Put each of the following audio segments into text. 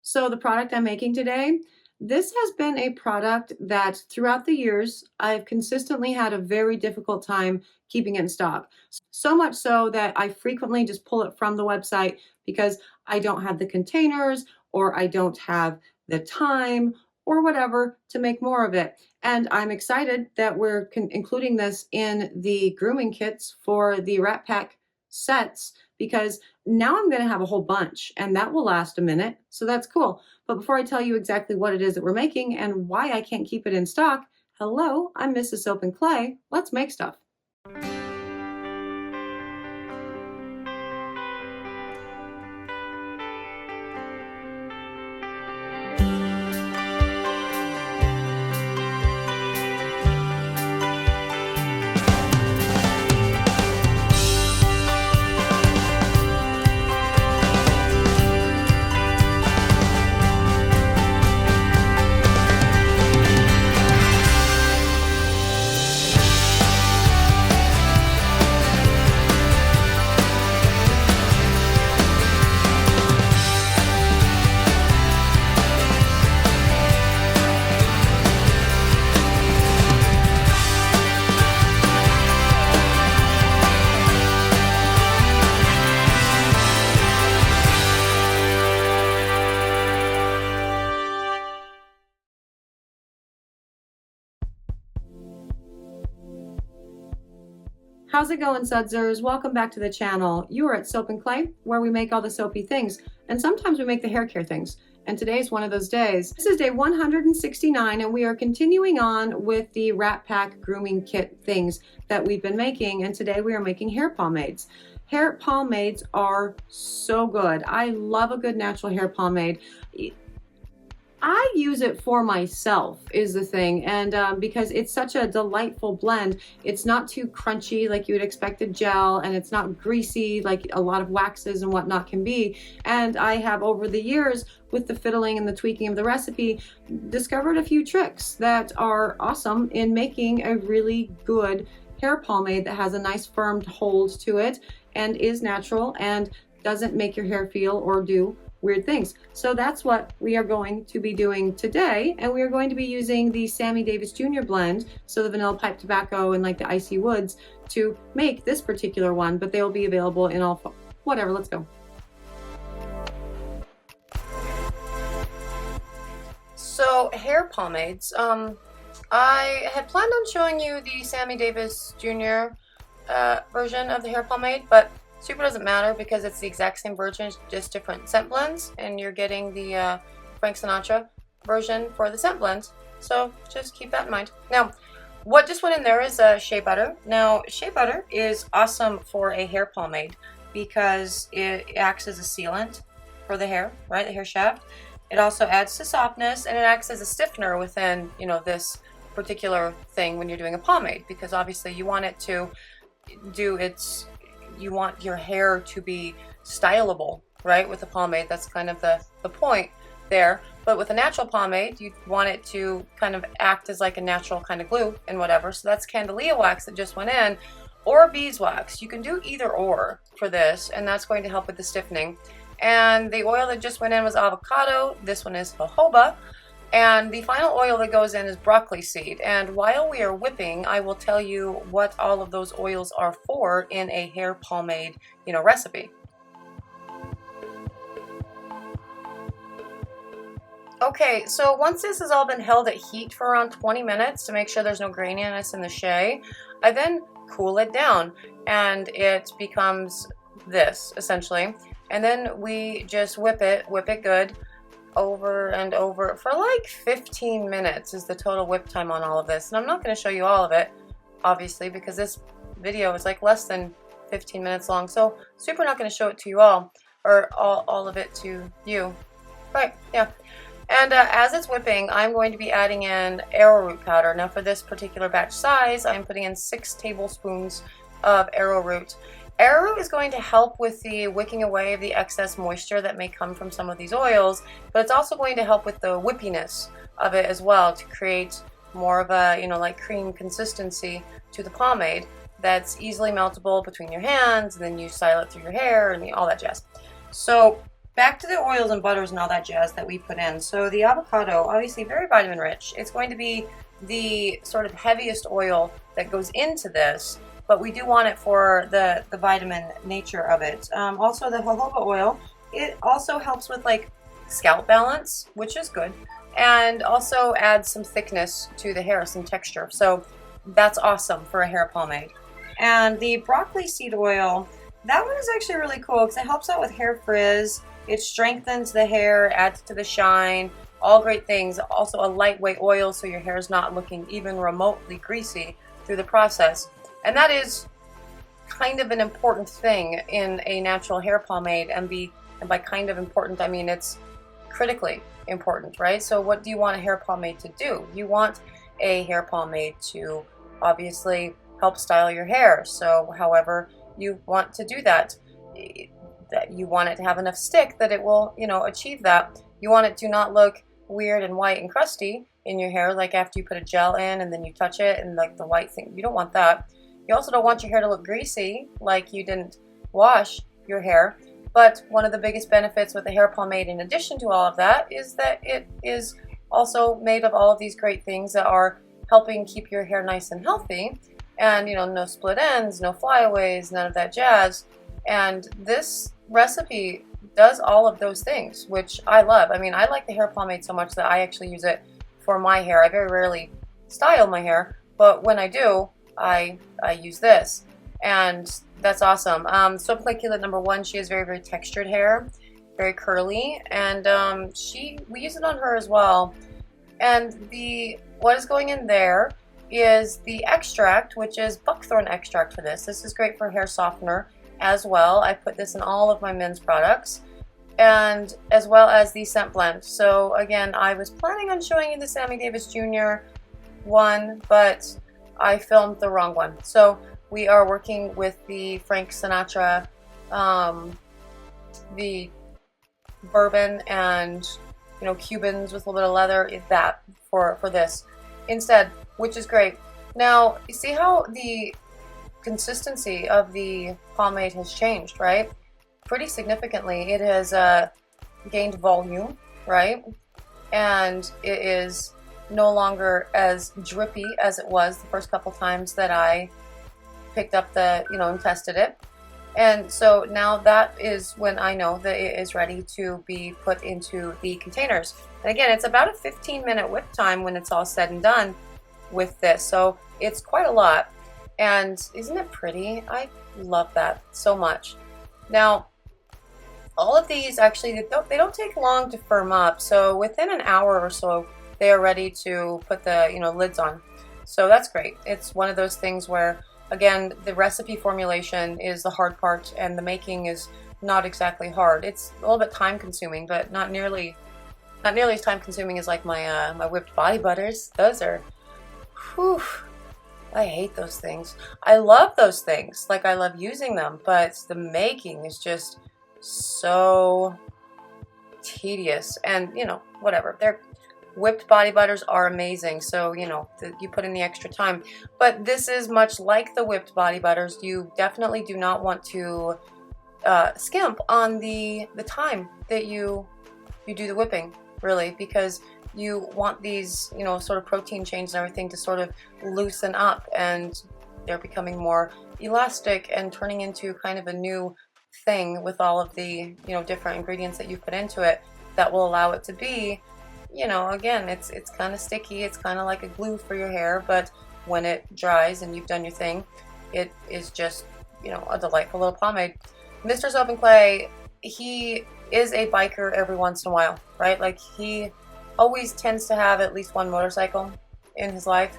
So the product I'm making today, this has been a product that throughout the years, I've consistently had a very difficult time keeping it in stock. So much so that I frequently just pull it from the website because I don't have the containers or I don't have the time or whatever to make more of it. And I'm excited that we're including this in the grooming kits for the Rat Pack sets because now I'm going to have a whole bunch and that will last a minute. So that's cool. But before I tell you exactly what it is that we're making and why I can't keep it in stock, hello, I'm Mrs. Soap and Clay. Let's make stuff. How's it going, Sudsers? Welcome back to the channel. You are at Soap and Clay, where we make all the soapy things, and sometimes we make the hair care things. And today's one of those days. This is day 169, and we are continuing on with the Rat Pack grooming kit things that we've been making. And today we are making hair pomades. Hair pomades are so good. I love a good natural hair pomade. I use it for myself is the thing, and because it's such a delightful blend. It's not too crunchy like you would expect a gel, and it's not greasy like a lot of waxes and whatnot can be. And I have, over the years, with the fiddling and the tweaking of the recipe, discovered a few tricks that are awesome in making a really good hair pomade that has a nice firm hold to it and is natural and doesn't make your hair feel or do weird things. So that's what we are going to be doing today, and we are going to be using the Sammy Davis Jr. blend, so the vanilla pipe tobacco and like the icy woods, to make this particular one, but they will be available in all whatever. Let's go. So hair pomades, I had planned on showing you the Sammy Davis Jr. Version of the hair pomade, but super doesn't matter because it's the exact same version, just different scent blends, and you're getting the Frank Sinatra version for the scent blends. So just keep that in mind. Now, what just went in there is shea butter. Now, shea butter is awesome for a hair pomade because it acts as a sealant for the hair, right, the hair shaft. It also adds to softness, and it acts as a stiffener within, you know, this particular thing when you're doing a pomade, because obviously you want it to do its, you want your hair to be stylable, right, with the pomade. That's kind of the point there. But with a natural pomade, you want it to kind of act as like a natural kind of glue and whatever. So that's Candelia wax that just went in, or beeswax. You can do either or for this, and that's going to help with the stiffening. And the oil that just went in was avocado. This one is jojoba. And the final oil that goes in is broccoli seed. And while we are whipping, I will tell you what all of those oils are for in a hair pomade, you know, recipe. Okay, so once this has all been held at heat for around 20 minutes to make sure there's no graininess in the shea, I then cool it down and it becomes this essentially. And then we just whip it good, over and over for like 15 minutes is the total whip time on all of this. And I'm not going to show you all of it, obviously, because this video is like less than 15 minutes long. So super not going to show it to you all, or all of it to you. Right, yeah. And as it's whipping, I'm going to be adding in arrowroot powder. Now for this particular batch size, I'm putting in 6 tablespoons of arrowroot. Arrowroot is going to help with the wicking away of the excess moisture that may come from some of these oils, but it's also going to help with the whippiness of it as well, to create more of a, you know, like cream consistency to the pomade that's easily meltable between your hands, and then you style it through your hair and all that jazz. So back to the oils and butters and all that jazz that we put in. So the avocado, obviously very vitamin rich. It's going to be the sort of heaviest oil that goes into this, but we do want it for the vitamin nature of it. Also the jojoba oil, it also helps with like scalp balance, which is good, and also adds some thickness to the hair, some texture. So that's awesome for a hair pomade. And the broccoli seed oil, that one is actually really cool because it helps out with hair frizz. It strengthens the hair, adds to the shine, all great things. Also a lightweight oil so your hair is not looking even remotely greasy through the process. And that is kind of an important thing in a natural hair pomade, and by kind of important, I mean it's critically important, right? So what do you want a hair pomade to do? You want a hair pomade to obviously help style your hair. So however you want to do that, you want it to have enough stick that it will, you know, achieve that. You want it to not look weird and white and crusty in your hair, like after you put a gel in and then you touch it and like the white thing. You don't want that. You also don't want your hair to look greasy, like you didn't wash your hair. But one of the biggest benefits with the hair pomade, in addition to all of that, is that it is also made of all of these great things that are helping keep your hair nice and healthy. And, you know, no split ends, no flyaways, none of that jazz. And this recipe does all of those things, which I love. I mean, I like the hair pomade so much that I actually use it for my hair. I very rarely style my hair, but when I do, I use this. And that's awesome. Soap Glycolate number 1, she has very, very textured hair, very curly, and we use it on her as well. And what is going in there is the extract, which is buckthorn extract for this. This is great for hair softener as well. I put this in all of my men's products, and as well as the scent blend. So again, I was planning on showing you the Sammy Davis Jr. one, but I filmed the wrong one. So we are working with the Frank Sinatra, the bourbon and, you know, Cubans with a little bit of leather, is that for this instead, which is great. Now, you see how the consistency of the pomade has changed, right? Pretty significantly. It has gained volume, right? And it is no longer as drippy as it was the first couple times that I picked up and tested it. And so now that is when I know that it is ready to be put into the containers. And again, it's about a 15-minute whip time when it's all said and done with this. So it's quite a lot. And isn't it pretty? I love that so much. Now, all of these actually, they don't take long to firm up. So within an hour or so, they are ready to put the lids on. So that's great. It's one of those things where, again, the recipe formulation is the hard part, and the making is not exactly hard. It's a little bit time consuming, but not nearly as time consuming as like my my whipped body butters. Those are, whew, I hate those things. I love those things, like I love using them, but the making is just so tedious. And whatever. Whipped body butters are amazing, so you put in the extra time. But this is much like the whipped body butters. You definitely do not want to skimp on the time that you do the whipping, really, because you want these sort of protein chains and everything to sort of loosen up, and they're becoming more elastic and turning into kind of a new thing with all of the different ingredients that you put into it that will allow it to be, again, it's kind of sticky. It's kind of like a glue for your hair, but when it dries and you've done your thing, it is just, a delightful little pomade. Mr. Soap and Clay, he is a biker every once in a while, right? Like, he always tends to have at least one motorcycle in his life.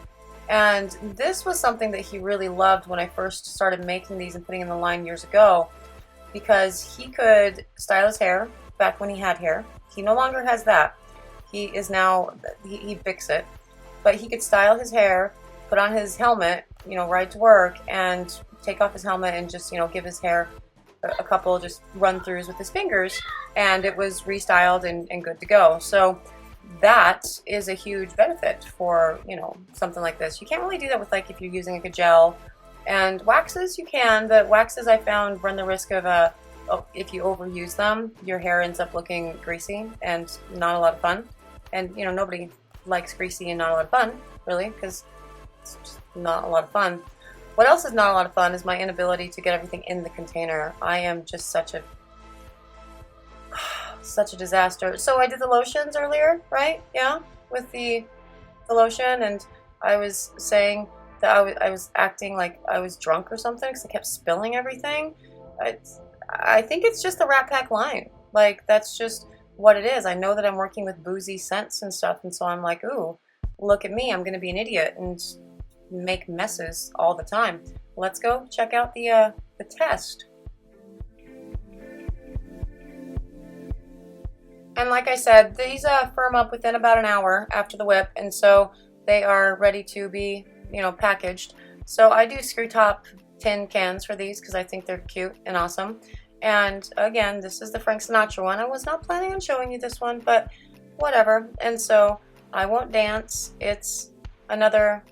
And this was something that he really loved when I first started making these and putting in the line years ago, because he could style his hair back when he had hair. He no longer has that. He is now, he fixed it, but he could style his hair, put on his helmet, ride to work, and take off his helmet and just, give his hair a couple just run-throughs with his fingers, and it was restyled and good to go. So that is a huge benefit for, something like this. You can't really do that with, like, if you're using like a gel. And waxes you can, but waxes I found run the risk of if you overuse them, your hair ends up looking greasy and not a lot of fun. And you know, nobody likes greasy and not a lot of fun, really, because it's just not a lot of fun. What else is not a lot of fun is my inability to get everything in the container. I am just such a disaster. So I did the lotions earlier, right? Yeah, with the lotion, and I was saying that I was acting like I was drunk or something because I kept spilling everything. I think it's just the Rat Pack line. Like, that's just what it is. I know that I'm working with boozy scents and stuff, and so I'm like, ooh, look at me, I'm gonna be an idiot and make messes all the time. Let's go check out the test. And like I said, these firm up within about an hour after the whip, and so they are ready to be, you know, packaged. So I do screw top tin cans for these because I think they're cute and awesome. And again, this is the Frank Sinatra one. I was not planning on showing you this one, but whatever. And so I Won't Dance. It's another,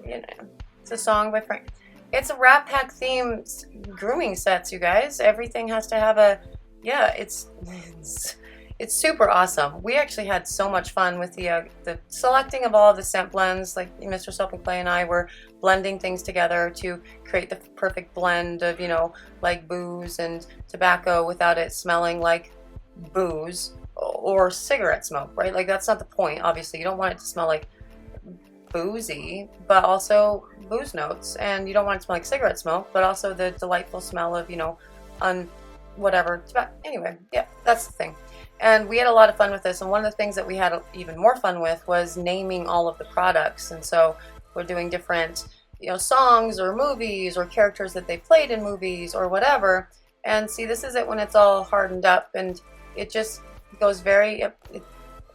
you know, it's a song by Frank. It's a Rat Pack themed grooming sets, you guys. Everything has to have a, yeah, it's super awesome. We actually had so much fun with the selecting of all of the scent blends. Like Mr. Soap and Clay and I were blending things together to create the perfect blend of, you know, like booze and tobacco without it smelling like booze or cigarette smoke, right? Like, that's not the point, obviously. You don't want it to smell like boozy, but also booze notes. And you don't want it to smell like cigarette smoke, but also the delightful smell of, you know, whatever. Anyway, yeah, that's the thing. And we had a lot of fun with this, and one of the things that we had even more fun with was naming all of the products. And so we're doing different, you know, songs or movies or characters that they played in movies or whatever. And see, this is it when it's all hardened up, and it just goes very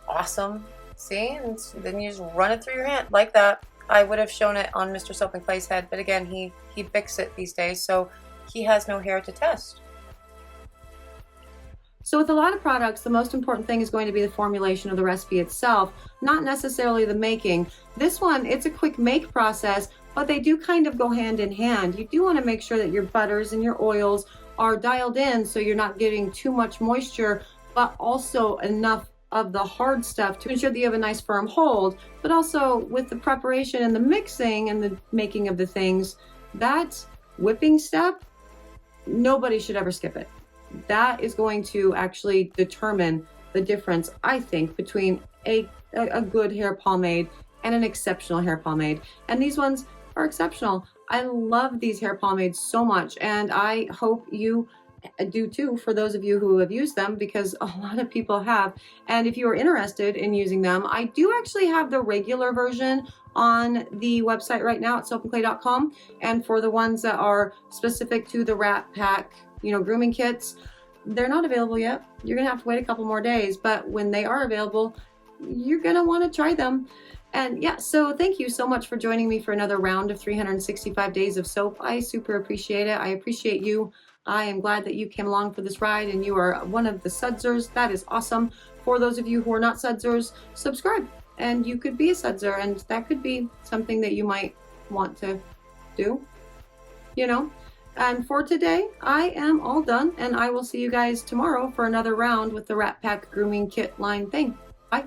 awesome. See, and then you just run it through your hand like that. I would have shown it on Mr. Soap and Clay's head, but again, he picks it these days, so he has no hair to test. So with a lot of products, the most important thing is going to be the formulation of the recipe itself, not necessarily the making. This one, it's a quick make process, but they do kind of go hand in hand. You do want to make sure that your butters and your oils are dialed in so you're not getting too much moisture, but also enough of the hard stuff to ensure that you have a nice firm hold. But also with the preparation and the mixing and the making of the things, that whipping step, nobody should ever skip it. That is going to actually determine the difference, I think, between a good hair pomade and an exceptional hair pomade. And these ones are exceptional. I love these hair pomades so much, and I hope you do too, for those of you who have used them, because a lot of people have. And if you are interested in using them, I do actually have the regular version on the website right now at soapandclay.com. And for the ones that are specific to the Rat Pack, you know, grooming kits, they're not available yet. You're gonna have to wait a couple more days, but when they are available, you're gonna want to try them. And yeah, so thank you so much for joining me for another round of 365 days of soap. I super appreciate it. I appreciate you. I am glad that you came along for this ride and you are one of the sudsers. That is awesome. For those of you who are not sudsers, subscribe and you could be a sudser, and that could be something that you might want to do, you know. And for today, I am all done, and I will see you guys tomorrow for another round with the Rat Pack grooming kit line thing. Bye.